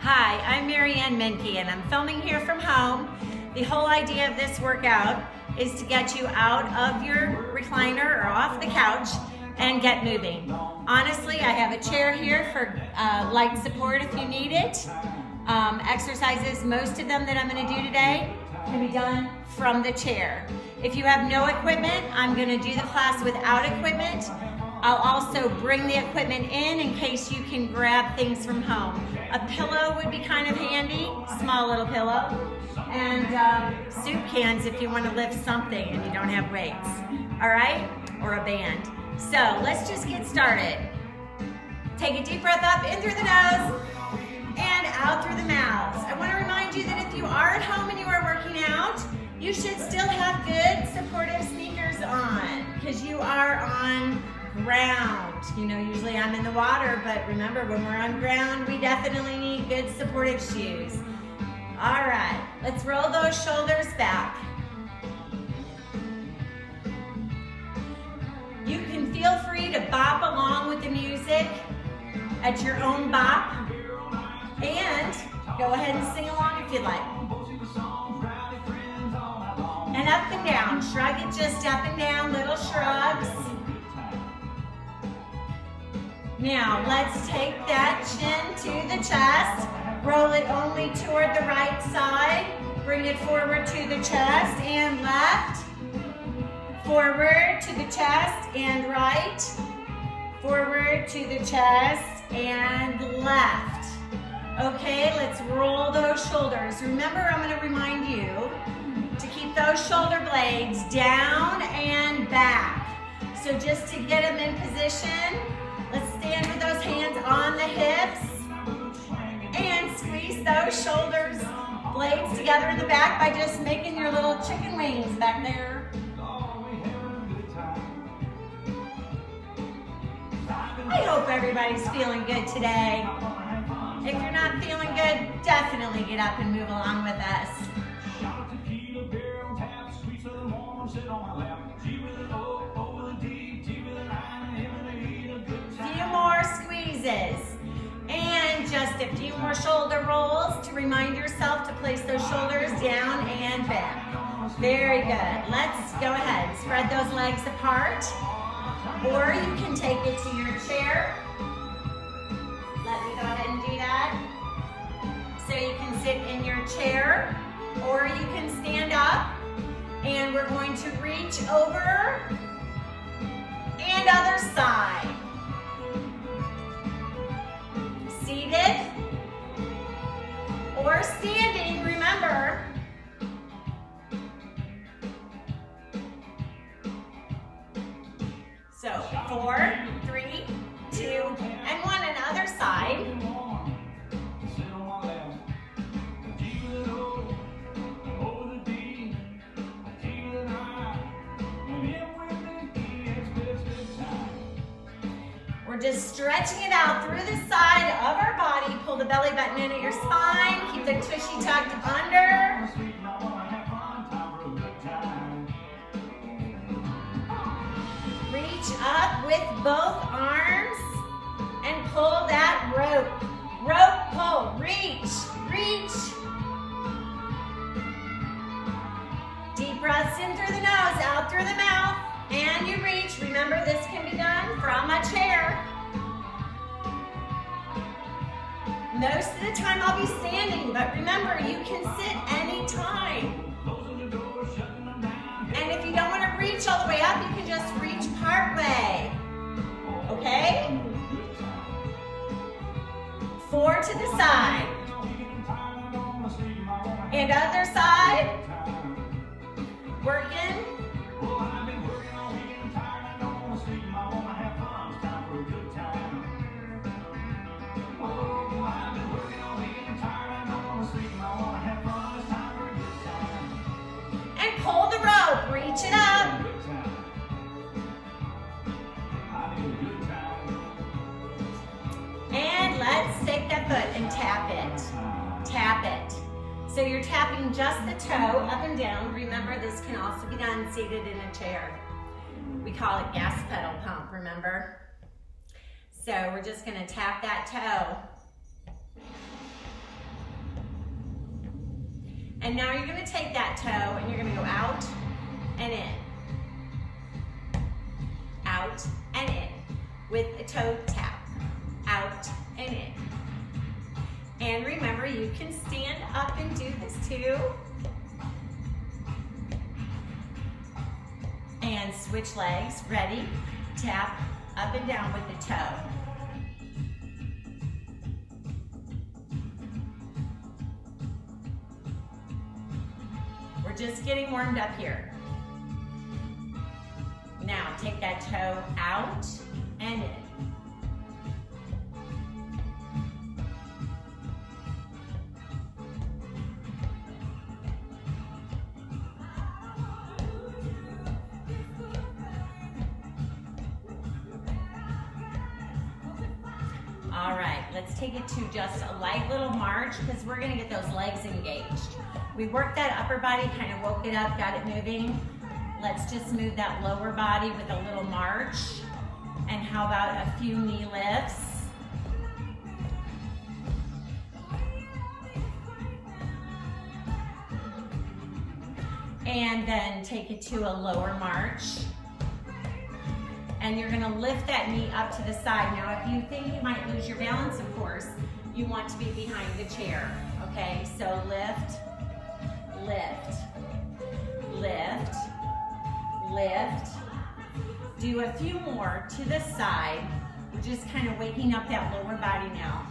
Hi, I'm Marianne and I'm filming here from home. The whole idea of this workout is to get you out of your recliner or off the couch and get moving. Honestly, I have a chair here for light support if you need it. Exercises, most of them that I'm going to do today can be done from the chair. If you have no equipment, I'm going to do the class without equipment. I'll also bring the equipment in case you can grab things from home. A pillow would be kind of handy, small little pillow, and soup cans if you want to lift something and you don't have weights, all right? Or a band. So let's just get started. Take a deep breath up in through the nose and out through the mouth. I want to remind you that if you are at home and you are working out, you should still have good supportive sneakers on because you are on ground. You know, usually I'm in the water, but remember when we're on ground, we definitely need good supportive shoes. All right, let's roll those shoulders back. You can feel free to bop along with the music at your own bop, and go ahead and sing along if you'd like. And up and down, shrug it just up and down, little shrugs. Now, let's take that chin to the chest. Roll it only toward the right side. Bring it forward to the chest and left. Forward to the chest and right. Forward to the chest and left. Okay, let's roll those shoulders. Remember, I'm going to remind you to keep those shoulder blades down and back. So just to get them in position, let's stand with those hands on the hips and squeeze those shoulders, blades together in the back by just making your little chicken wings back there. I hope everybody's feeling good today. If you're not feeling good, definitely get up and move along with us. Few more squeezes and just a few more shoulder rolls to remind yourself to place those shoulders down and back. Very good. Let's go ahead. Spread those legs apart, or you can take it to your chair. Let me go ahead and do that. So you can sit in your chair, or you can stand up, and we're going to reach over and other side. Seated or standing, remember. So 4, 3, 2, and 1, and other side. We're just stretching it out through the side of our body. Pull the belly button in at your spine. Keep the tushy tucked under. Reach up with both arms and pull that rope. Rope pull. Reach, reach. Deep breaths in through the nose, out through the mouth, and you reach. Remember, this can be done from a chair. Most of the time I'll be standing, but remember, you can sit anytime. And if you don't want to reach all the way up, you can just reach part way. Okay? 4 to the side. And other side. Working. And pull the rope, reach it up. And let's take that foot and tap it. Tap it. So you're tapping just the toe up and down. Remember, this can also be done seated in a chair. We call it gas pedal pump, remember? So we're just gonna tap that toe. And now you're gonna take that toe and you're gonna go out and in. Out and in with a toe tap. Out and in. And remember, you can stand up and do this too. And switch legs, ready, tap up and down with the toe. We're just getting warmed up here. Now take that toe out and in. All right, let's take it to just a light little march because we're gonna get those legs engaged. We worked that upper body, kind of woke it up, got it moving. Let's just move that lower body with a little march. And how about a few knee lifts? And then take it to a lower march. And you're gonna lift that knee up to the side. Now, if you think you might lose your balance, of course, you want to be behind the chair, okay? So lift, lift, lift, lift. Do a few more to the side. We're just kind of waking up that lower body now.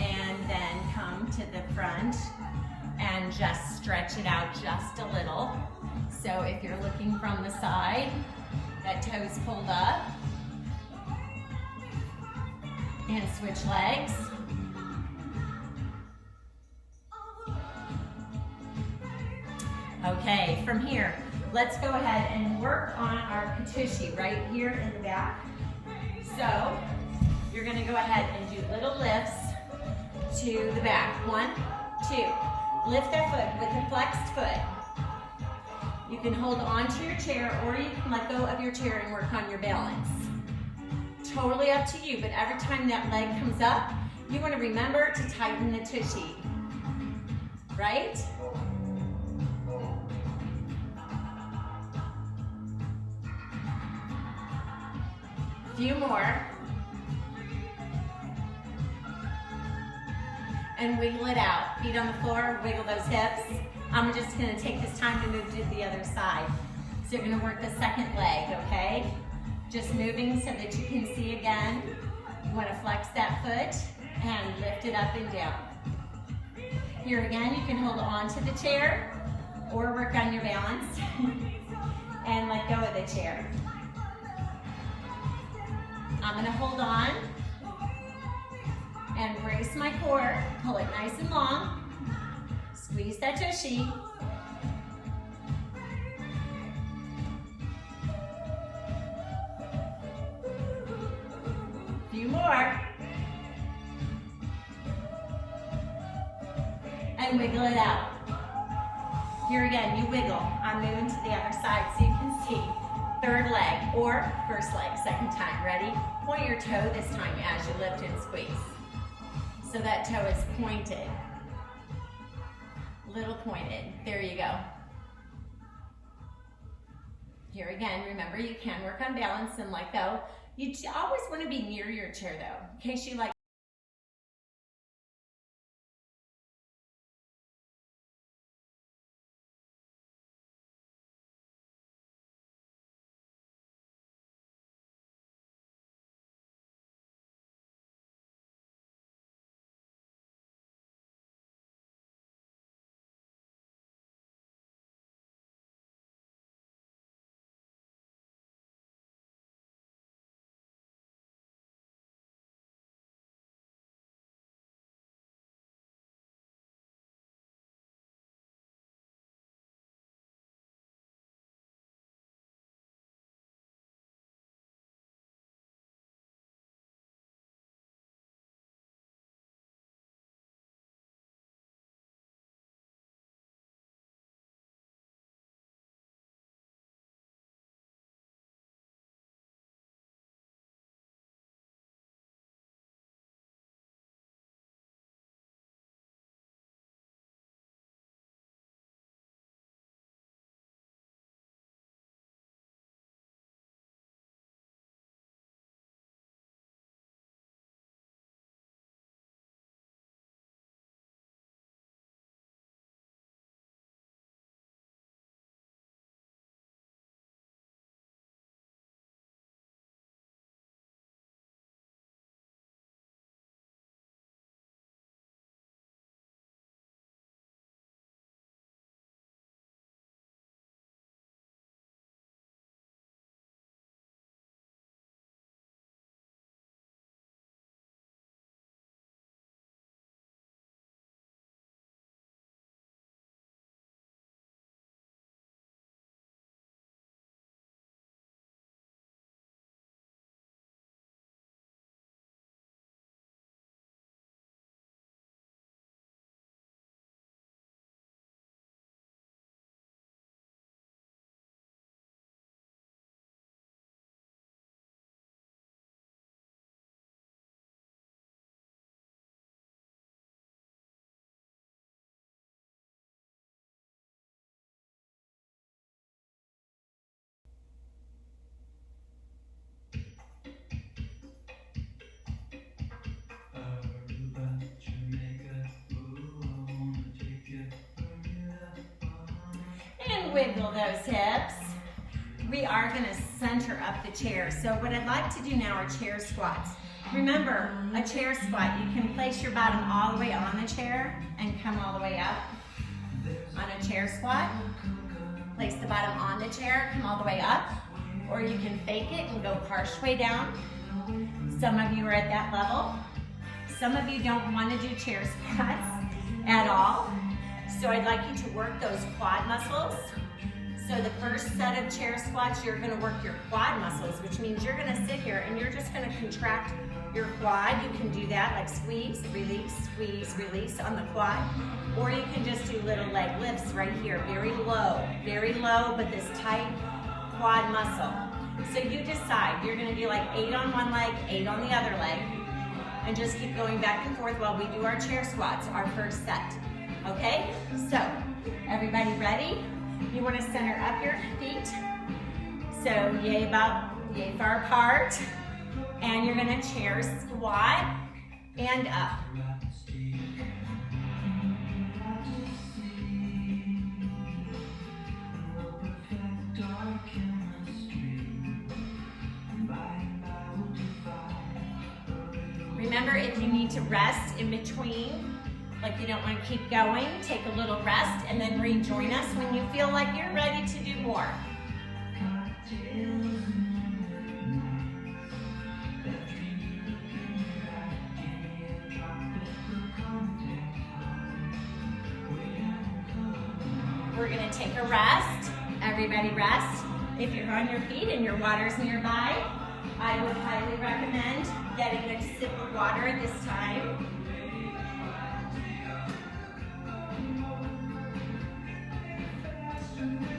And then come to the front and just stretch it out just a little. So if you're looking from the side, that toe's pulled up. And switch legs. Okay, from here, let's go ahead and work on our Katushi right here in the back. So you're gonna go ahead and do little lifts to the back. 1, 2. Lift that foot with a flexed foot. You can hold on to your chair or you can let go of your chair and work on your balance. Totally up to you, but every time that leg comes up, you want to remember to tighten the tushy, right? A few more. And wiggle it out. Feet on the floor, wiggle those hips. I'm just gonna take this time to move to the other side. So you're gonna work the second leg, okay? Just moving so that you can see again. You wanna flex that foot and lift it up and down. Here again, you can hold on to the chair or work on your balance and let go of the chair. I'm gonna hold on and brace my core, pull it nice and long, squeeze that tushy. Few more. And wiggle it out. Here again, you wiggle. I'm moving to the other side so you can see. Third leg or first leg, second time. Ready? Point your toe this time as you lift and squeeze. So that toe is pointed. Little pointed. There you go. Here again, remember you can work on balance and let go. You always want to be near your chair though, in case you like and wiggle those hips. We are gonna center up the chair. So what I'd like to do now are chair squats. Remember, a chair squat, you can place your bottom all the way on the chair and come all the way up. On a chair squat, place the bottom on the chair, come all the way up, or you can fake it and go partially down. Some of you are at that level. Some of you don't want to do chair squats at all. So I'd like you to work those quad muscles. So the first set of chair squats, you're gonna work your quad muscles, which means you're gonna sit here and you're just gonna contract your quad. You can do that like squeeze, release on the quad. Or you can just do little leg lifts right here, very low, but this tight quad muscle. So you decide, you're gonna do like 8 on one leg, 8 on the other leg, and just keep going back and forth while we do our chair squats, our first set. Okay, so everybody ready? You wanna center up your feet. So yay far apart. And you're gonna chair squat and up. Remember, if you need to rest in between, like you don't want to keep going, take a little rest and then rejoin us when you feel like you're ready to do more. We're going to take a rest. Everybody rest. If you're on your feet and your water's nearby, I would highly recommend getting a sip of water at this time.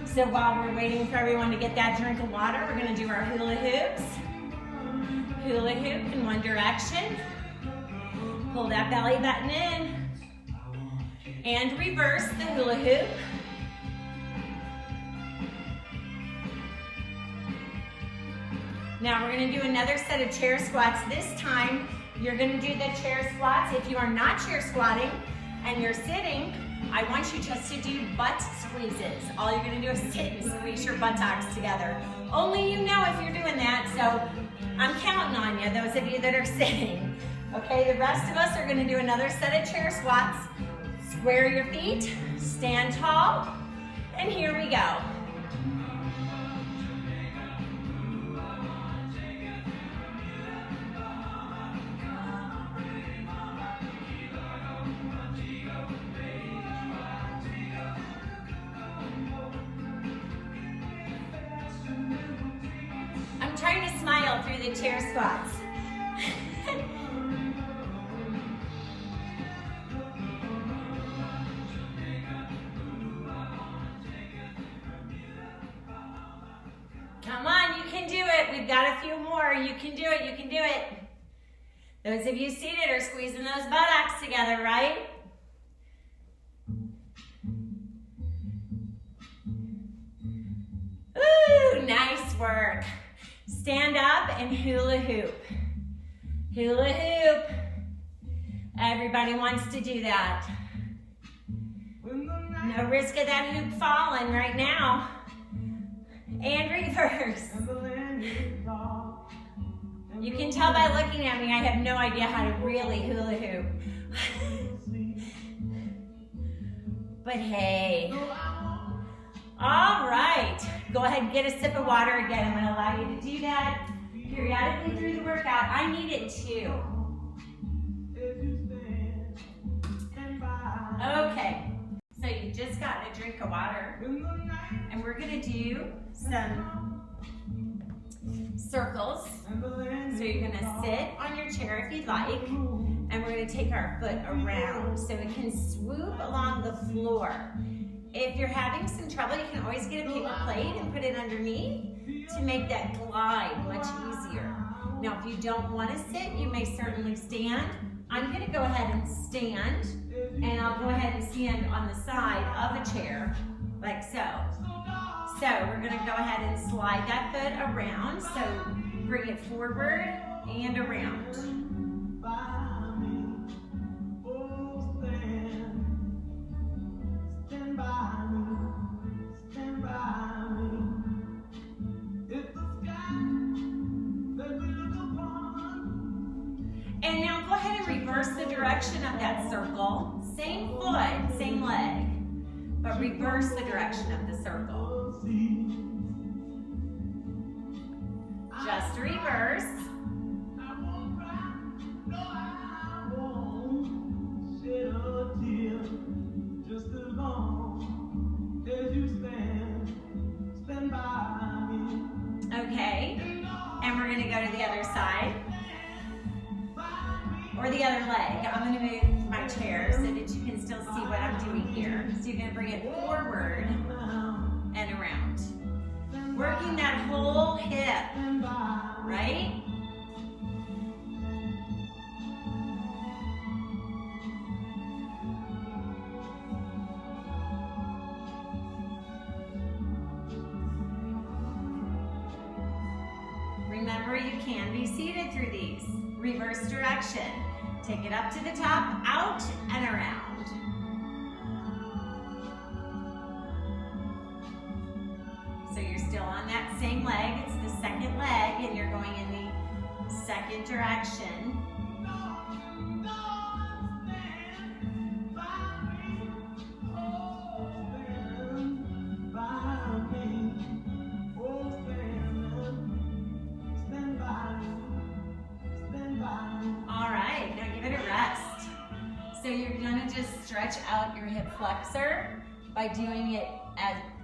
So while we're waiting for everyone to get that drink of water, we're going to do our hula hoops. Hula hoop in one direction. Pull that belly button in. And reverse the hula hoop. Now we're going to do another set of chair squats. This time, you're going to do the chair squats. If you are not chair squatting and you're sitting, I want you just to do butt squeezes. All you're going to do is sit and squeeze your buttocks together. Only you know if you're doing that, so I'm counting on you, those of you that are sitting. Okay, the rest of us are going to do another set of chair squats. Square your feet, stand tall, and here we go. Trying to smile through the chair squats. Come on, you can do it. We've got a few more. You can do it, you can do it. Those of you seated are squeezing those buttocks together, right? Ooh, nice work. Stand up and hula hoop. Hula hoop. Everybody wants to do that. No risk of that hoop falling right now. And reverse. You can tell by looking at me, I have no idea how to really hula hoop. But hey. All right, go ahead and get a sip of water again. I'm gonna allow you to do that periodically through the workout. I need it too. Okay, so you just got a drink of water and we're gonna do some circles. So you're gonna sit on your chair if you'd like, and we're gonna take our foot around so it can swoop along the floor. If you're having some trouble, you can always get a paper plate and put it underneath to make that glide much easier. Now, if you don't want to sit, you may certainly stand. I'm going to go ahead and stand, and I'll go ahead and stand on the side of a chair, like so. So we're going to go ahead and slide that foot around, so bring it forward and around. reverse the direction of that circle. Same foot, same leg, but reverse the direction of the circle. Just reverse. Okay, and we're gonna go to the other side, or the other leg. I'm gonna move my chair so that you can still see what I'm doing here. So you're gonna bring it forward and around. Working that whole hip, right? Remember, you can be seated through these. Reverse direction. Take it up to the top, out and around. So you're still on that same leg. It's the second leg, and you're going in the second direction. So you're gonna just stretch out your hip flexor by doing it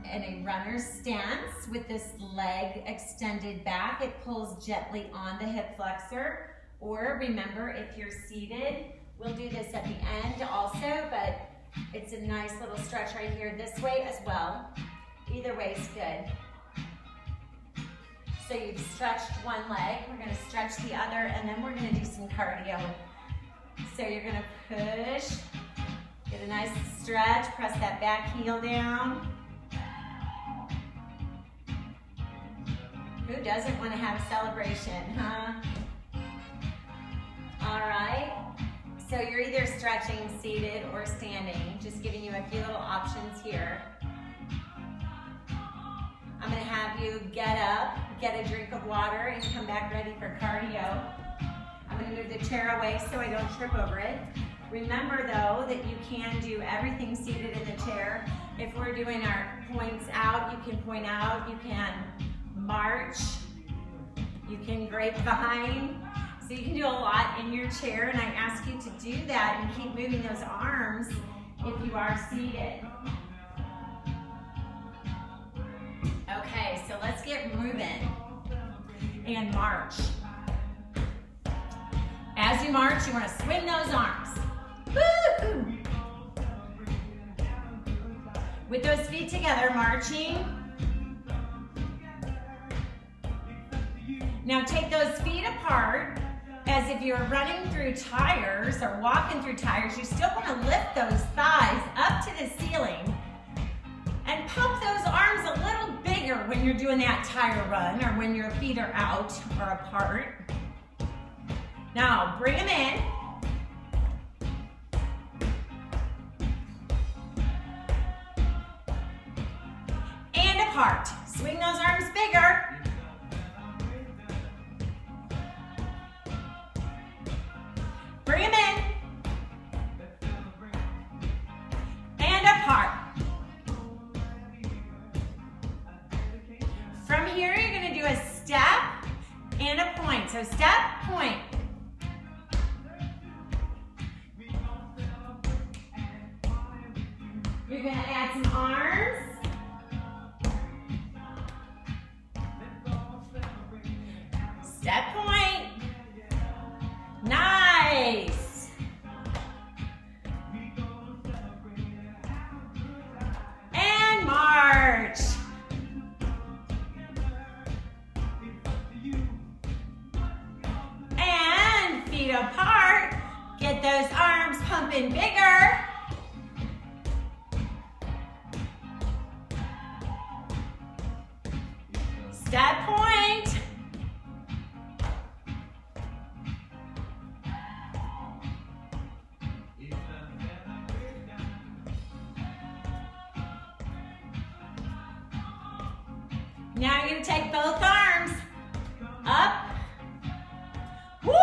in a runner's stance with this leg extended back. It pulls gently on the hip flexor. Or remember, if you're seated, we'll do this at the end also, but it's a nice little stretch right here this way as well. Either way is good. So you've stretched one leg, we're gonna stretch the other, and then we're gonna do some cardio. So you're gonna push, get a nice stretch, press that back heel down. Who doesn't want to have a celebration, huh? All right, so you're either stretching seated or standing, just giving you a few little options here. I'm gonna have you get up, get a drink of water, and come back ready for cardio. I'm going to move the chair away so I don't trip over it. Remember though that you can do everything seated in the chair. If we're doing our points out, you can point out, you can march, you can grapevine. So you can do a lot in your chair, and I ask you to do that and keep moving those arms if you are seated. Okay, so let's get moving and march. As you march, you want to swing those arms. Woo! With those feet together, marching. Now take those feet apart as if you're running through tires or walking through tires. You still want to lift those thighs up to the ceiling and pump those arms a little bigger when you're doing that tire run or when your feet are out or apart. Now, bring them in. And apart. Swing those arms bigger. Bring them in. And apart. From here, you're going to do a step and a point. So step, point. You're going to add some arms. Step, point. Nice. And march. And feet apart. Get those arms pumping bigger. Step, point. Now you're going to take both arms up. Woo!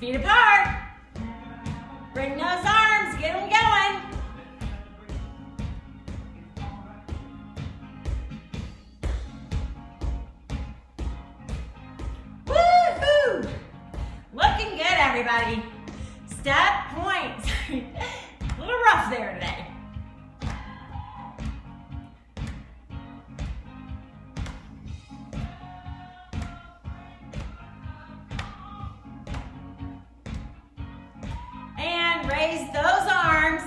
Feet apart. Bring those arms, get them going. Woohoo! Looking good, everybody. Step points. A little rough there today. And raise those arms.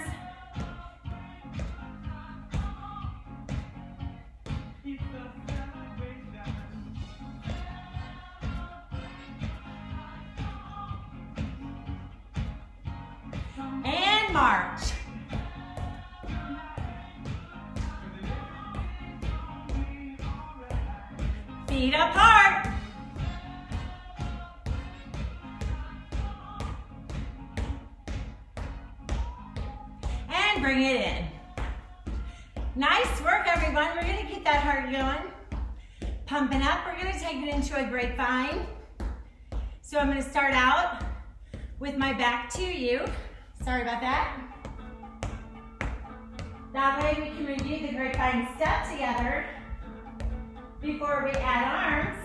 And march. Feet apart. And bring it in. Nice work, everyone. We're gonna get that heart going. Pumping up, we're gonna take it into a grapevine. So I'm gonna start out with my back to you. Sorry about that. That way we can review the grapevine step together before we add arms.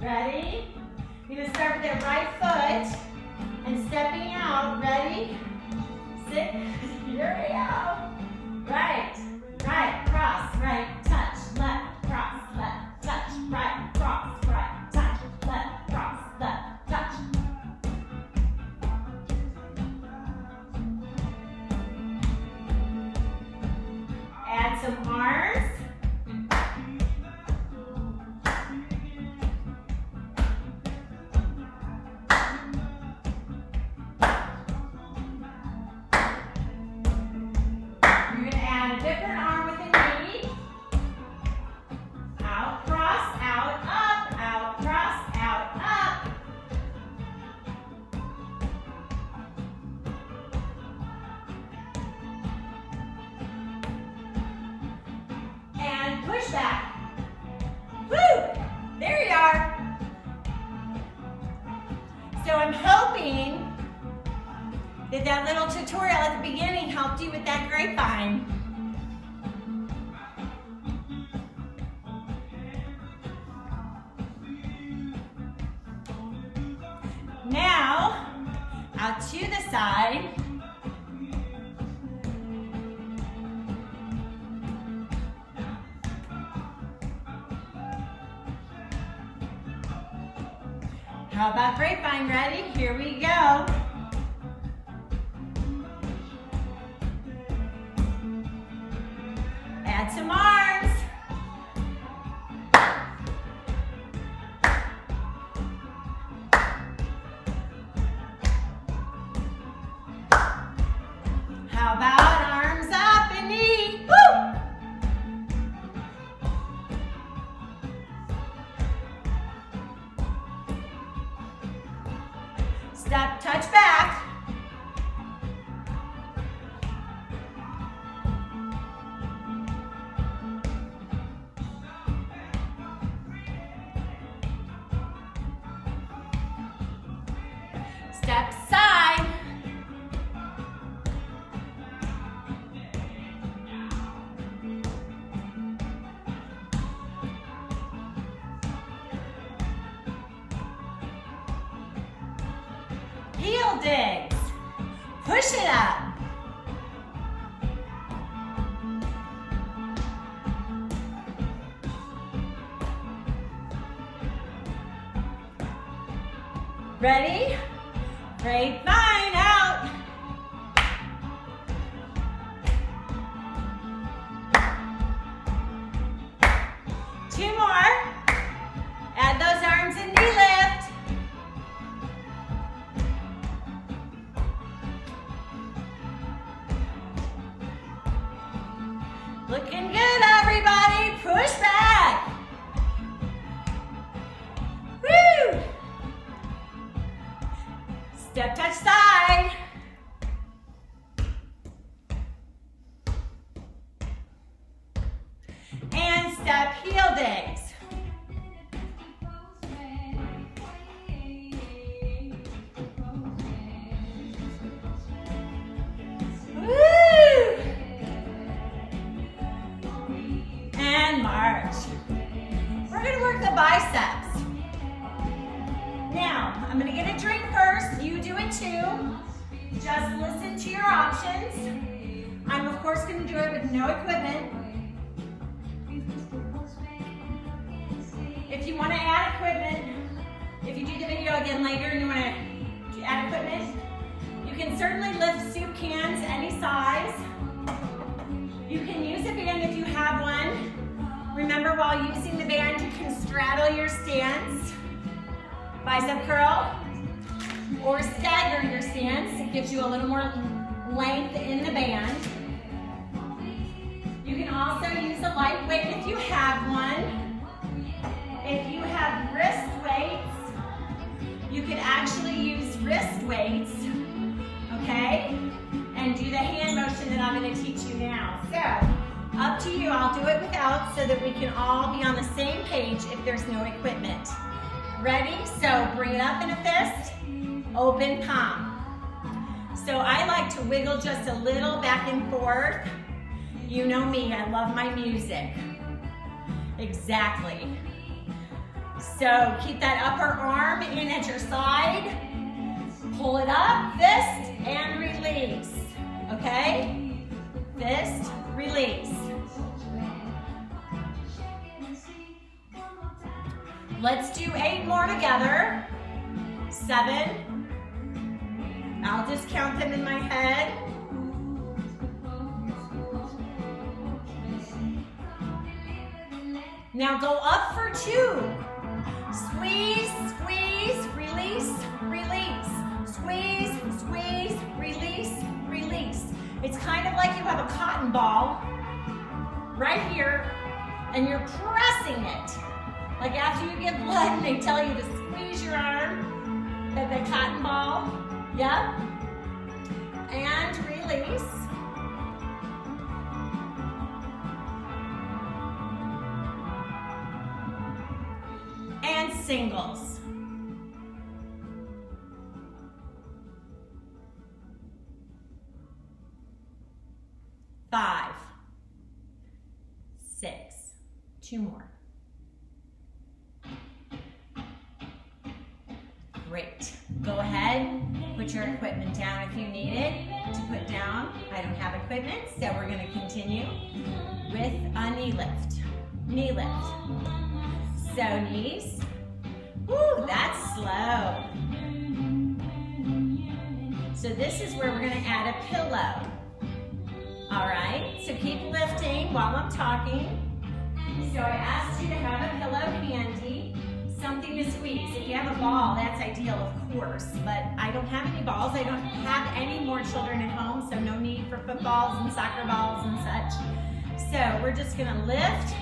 Ready? You're gonna start with the right foot and stepping out. Ready? Sit. Here we go. Right, right, cross, right, touch, left, cross, left, touch, right, cross, right, touch, left, cross, left, touch. Add some arms. You're going to add a different arm with a knee. Out, cross, out, cross, out, up. And push back. Woo! There you are. So I'm hoping that little tutorial at the beginning helped you with that grapevine. Now, out to the side. How about grapevine? Ready? Here we go. Add some arms. How about arms up and knee? Woo! Step, touch back. Step side. Heel digs. Push it up. Ready? Grapevine out. Two more. Add those arms and knee lift. Looking good, everybody. Push back. Woo! Step, touch side. And step, heel digs. I'm gonna get a drink first. You do it too. Just listen to your options. I'm of course gonna do it with no equipment. If you wanna add equipment, if you do the video again later and you wanna add equipment, you can certainly lift soup cans any size. You can use a band if you have one. Remember, while using the band, you can straddle your stance, bicep curl, or stagger your stance. It gives you a little more length in the band. You can also use a light weight if you have one. If you have wrist weights, you could actually use wrist weights, okay? And do the hand motion that I'm going to teach you now. So, up to you. I'll do it without so that we can all be on the same page if there's no equipment. Ready? So, bring it up in a fist, open palm. So, I like to wiggle just a little back and forth. You know me, I love my music. Exactly. So, keep that upper arm in at your side. Pull it up, fist, and release. Okay? Fist, release. Let's do 8 more together. 7. I'll just count them in my head. Now go up for 2. Squeeze, squeeze, release, release. Squeeze, squeeze, release, release. It's kind of like you have a cotton ball right here and you're pressing it. Like after you give blood and they tell you to squeeze your arm, the cotton ball, yep. And release. And singles. 5, 6, 2 more. Great. Go ahead, put your equipment down if you need it to put down. I don't have equipment, so we're going to continue with a knee lift. Knee lift. So knees. Woo, that's slow. So this is where we're going to add a pillow. All right, so keep lifting while I'm talking. So I asked you to have a pillow handy, something to squeeze. If you have a ball, that's ideal, of course, but I don't have any balls. I don't have any more children at home, so no need for footballs and soccer balls and such. So we're just gonna lift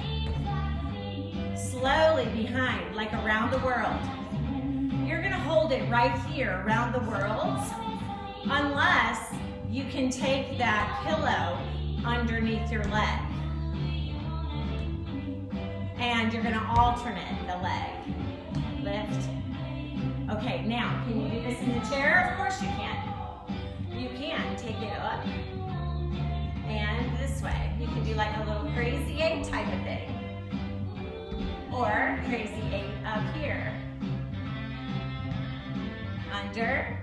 slowly behind, like around the world. You're gonna hold it right here around the world, unless you can take that pillow underneath your leg. And you're gonna alternate the leg. Lift. Okay, now, can you do this in the chair? Of course you can. You can take it up and this way. You can do like a little crazy 8 type of thing. Or crazy 8 up here. Under,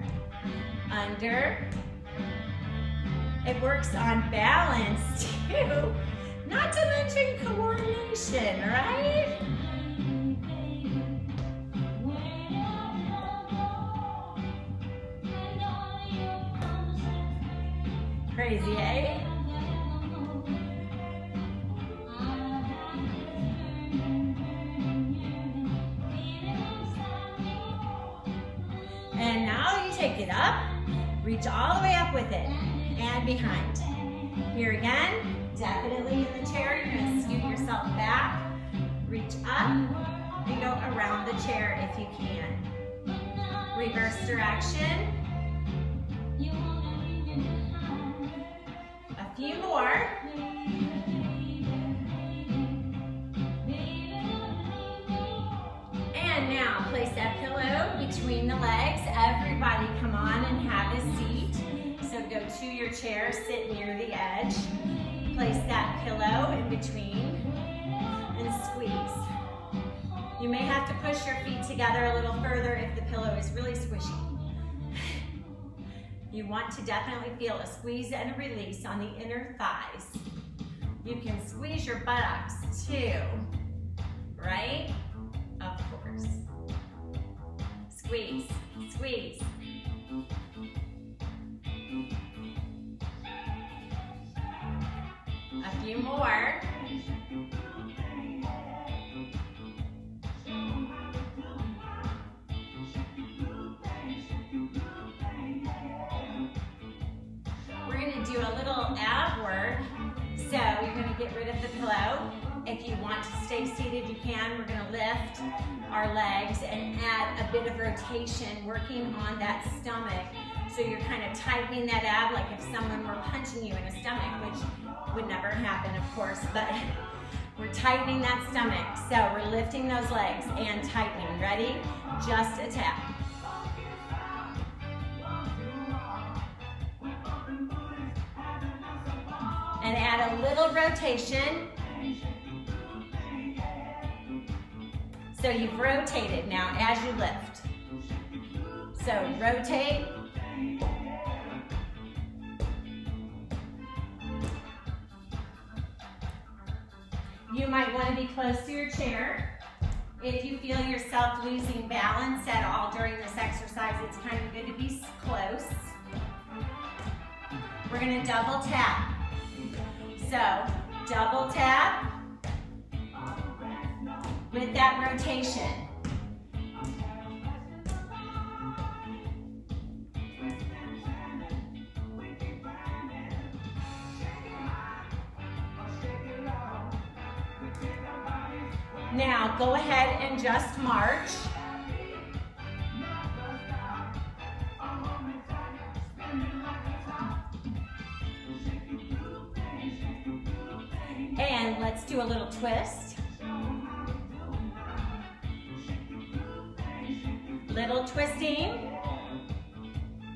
under. It works on balance too, not to mention coordination, right? Crazy, eh? And now you take it up, reach all the way up with it. And behind. Here again, definitely in the chair, you're going to scoot yourself back, reach up, and go around the chair if you can. Reverse direction. A few more. And now place that pillow between the legs. Everybody come on and have a seat. So go to your chair, sit near the edge, place that pillow in between, and squeeze. You may have to push your feet together a little further if the pillow is really squishy. You want to definitely feel a squeeze and a release on the inner thighs. You can squeeze your buttocks too, right? Of course. Squeeze, squeeze. A few more. We're going to do a little ab work. So you're going to get rid of the pillow. If you want to stay seated, you can. We're going to lift our legs and add a bit of rotation, working on that stomach. So you're kind of tightening that ab like if someone were punching you in the stomach, which would never happen, of course, but we're tightening that stomach. So we're lifting those legs and tightening. Ready? Just a tap. And add a little rotation. So you've rotated now as you lift. So rotate. You might want to be close to your chair. If you feel yourself losing balance at all during this exercise, it's kind of good to be close. We're going to double tap. So, double tap with that rotation. Now, go ahead and just march. And let's do a little twist. Little twisting.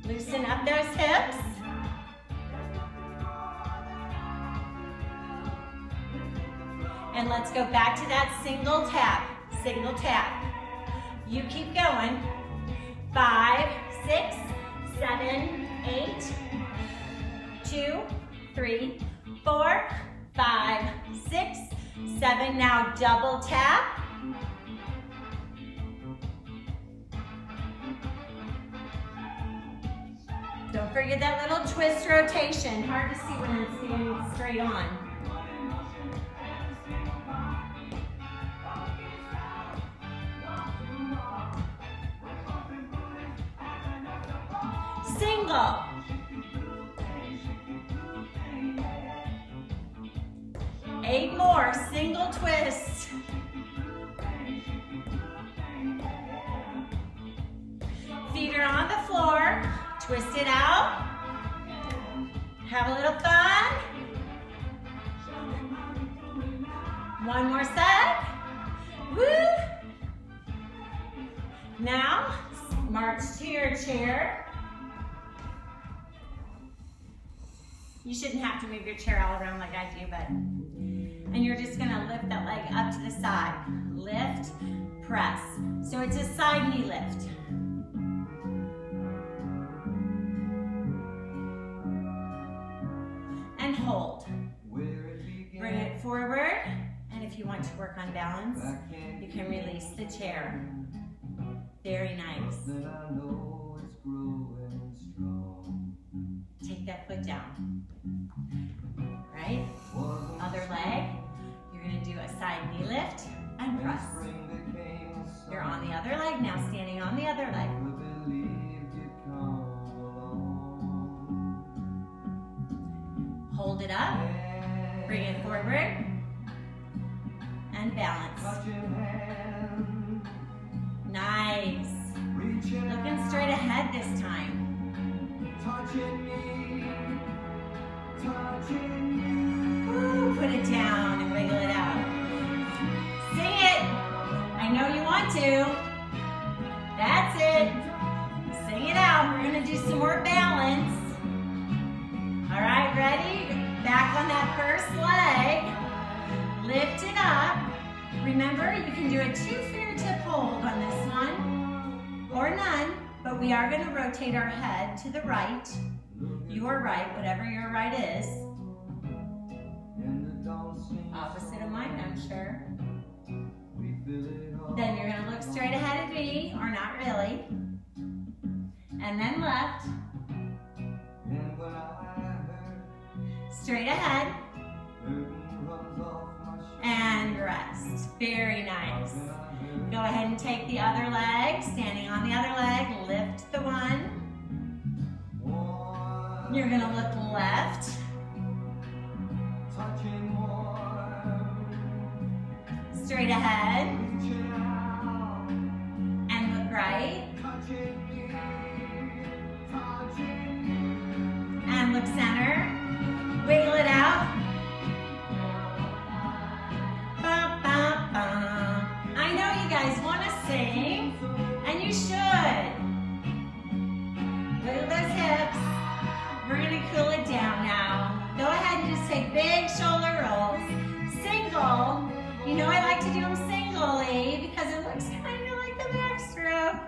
Loosen up those hips. And let's go back to that single tap. Single tap. You keep going. 5, 6, 7, 8, 2, 3, 4, 5, 6, 7. Now double tap. Don't forget that little twist rotation. Hard to see when I'm standing straight on. Single. Eight more, single twist. Feet are on the floor, twist it out. Have a little fun. One more set. Woo! Now, march to your chair. You shouldn't have to move your chair all around like I do, but, and you're just gonna lift that leg up to the side. Lift, press. So it's a side knee lift. And hold. Bring it forward, and if you want to work on balance, you can release the chair. Very nice. Take that foot down. Right? Other leg. You're going to do a side knee lift and press. You're on the other leg now, standing on the other leg. Hold it up. Bring it forward. And balance. Nice. Looking straight ahead this time. Ooh, put it down and wiggle it out. Sing it. I know you want to. That's it. Sing it out. We're going to do some more balance. All right, ready? Back on that first leg. Lift it up. Remember, you can do a 2 fingertip hold on this one, or none, but we are gonna rotate our head to the right, your right, whatever your right is. Opposite of mine, I'm sure. Then you're gonna look straight ahead at me, or not really. And then left. Straight ahead. And rest. Very nice. Go ahead and take the other leg, standing on the other leg, lift the one. You're gonna look left. Straight ahead. And look right. And look center. Wiggle it out. I know you guys want to sing, and you should. Wiggle those hips. We're going to cool it down now. Go ahead and just take big shoulder rolls. Single. You know I like to do them singly because it looks kind of like the backstroke.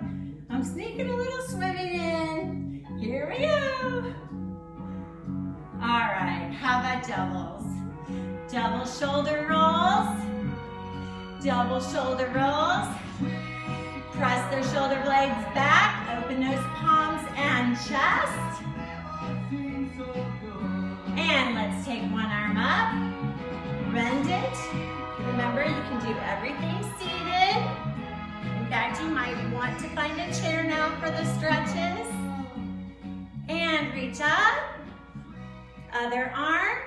I'm sneaking a little swimming in. Here we go. All right, how about doubles? Double shoulder rolls. Double shoulder rolls. Press those shoulder blades back. Open those palms and chest. And let's take one arm up. Bend it. Remember, you can do everything seated. In fact, you might want to find a chair now for the stretches. And reach up. Other arm.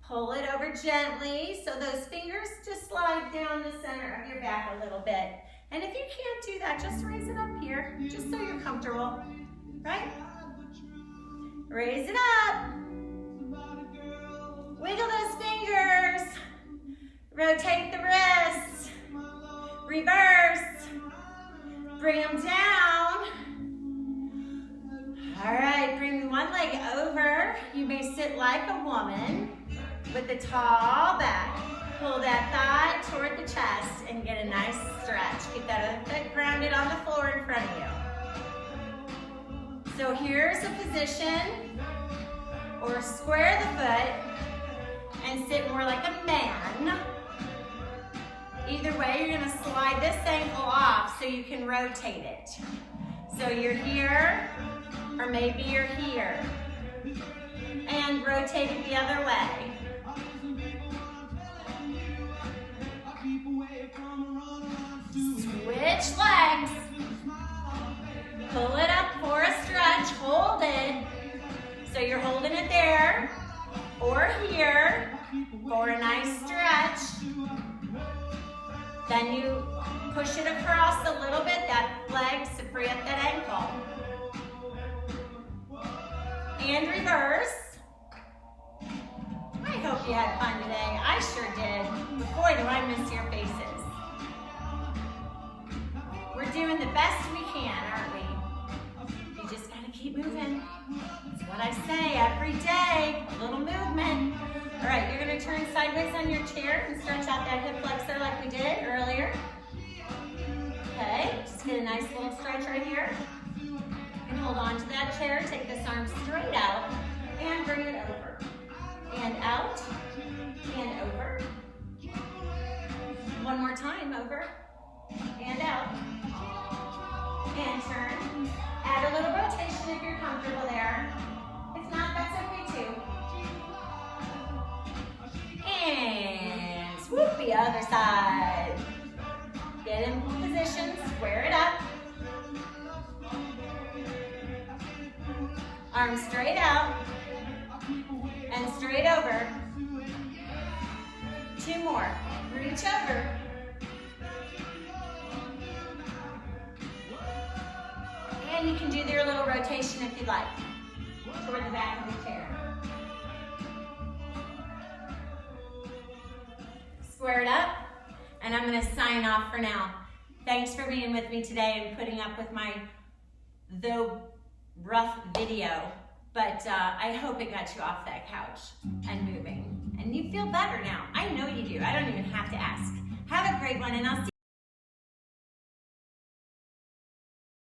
Pull it over gently so those fingers just slide down the center of your back a little bit. And if you can't do that, just raise it up here, just so you're comfortable, right? Raise it up. Wiggle those fingers. Rotate the wrists. Reverse. Bring them down. All right, bring one leg over. You may sit like a woman with a tall back. Pull that thigh toward the chest and get a nice stretch. Keep that other foot grounded on the floor in front of you. So here's a position, or square the foot and sit more like a man. Either way, you're gonna slide this ankle off so you can rotate it. So you're here, or maybe you're here. And rotate it the other way. Switch legs. Pull it up for a stretch, hold it. So you're holding it there, or here, for a nice stretch. Then you push it across a little bit, that leg, to free up that ankle. And reverse. I hope you had fun today. I sure did. But boy, do I miss your faces. We're doing the best we can, aren't we? You just gotta keep moving. That's what I say every day. A little movement. All right, you're gonna turn sideways on your chair and stretch out that hip flexor like we did earlier. Okay, just get a nice little stretch right here. And hold on to that chair, take this arm straight out, and bring it over. And out, and over. One more time, over, and out. And turn. Add a little rotation if you're comfortable there. If not, that's okay too. And swoop the other side. Get in position, square it up. Arms straight out. And straight over. Two more. Reach over. And you can do your little rotation if you like, toward the back of the chair. Square it up, and I'm going to sign off for now. Thanks for being with me today and putting up with my, though rough video. But I hope it got you off that couch and moving. And you feel better now. I know you do. I don't even have to ask. Have a great one, and I'll see you.